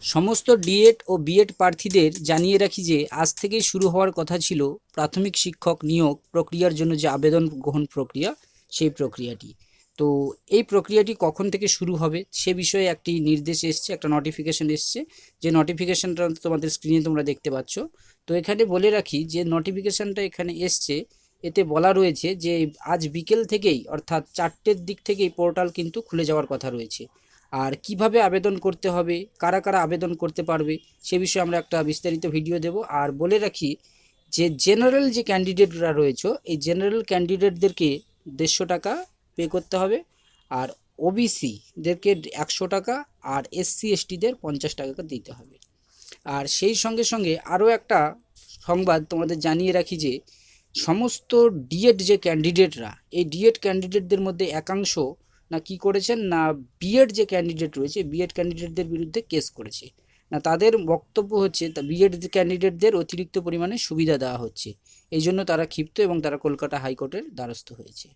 সমস্ত ডিএড ও বিএড প্রার্থীদের জানিয়ে রাখি যে আজ থেকেই শুরু হওয়ার কথা ছিল প্রাথমিক শিক্ষক নিয়োগ প্রক্রিয়ার জন্য যে আবেদন গ্রহণ প্রক্রিয়া, সেই প্রক্রিয়াটি। তো এই প্রক্রিয়াটি কখন থেকে শুরু হবে সে বিষয়ে একটি নির্দেশ এসছে, একটা নোটিফিকেশন এসছে, যে নোটিফিকেশনটা তোমাদের স্ক্রিনে তোমরা দেখতে পাচ্ছ। তো এখানে বলে রাখি যে নোটিফিকেশনটা এখানে এসছে, এতে বলা রয়েছে যে আজ বিকেল থেকেই অর্থাৎ 4টের দিক থেকেই পোর্টাল কিন্তু খুলে যাওয়ার কথা রয়েছে। আর কিভাবে আবেদন করতে হবে, কারা কারা আবেদন করতে পারবে সে বিষয়ে আমরা একটা বিস্তারিত ভিডিও দেব। আর বলে রাখি যে জেনারেল যে ক্যান্ডিডেটরা রয়েছে, এই জেনারেল ক্যান্ডিডেটদেরকে 150 টাকা পে করতে হবে, আর ওবিসিদেরকে 100 টাকা, আর এসসি এসটিদের 50 টাকা দিতে হবে। আর সেই সঙ্গে সঙ্গে আরও একটা সংবাদ তোমাদের জানিয়ে রাখি যে সমস্ত ডিএড যে ক্যান্ডিডেটরা, এই ডিএড ক্যান্ডিডেটদের মধ্যে একাংশ না কি করেছেন না বিএড যে ক্যান্ডিডেট রয়েছে, বিএড ক্যান্ডিডেটদের বিরুদ্ধে কেস করেছে। না তাদের বক্তব্য হচ্ছে তা বিএড ক্যান্ডিডেটদের অতিরিক্ত পরিমাণে সুবিধা দেওয়া হচ্ছে, এই জন্য তারা ক্ষিপ্ত এবং তারা কলকাতা হাইকোর্টের দ্বারস্থ হয়েছে।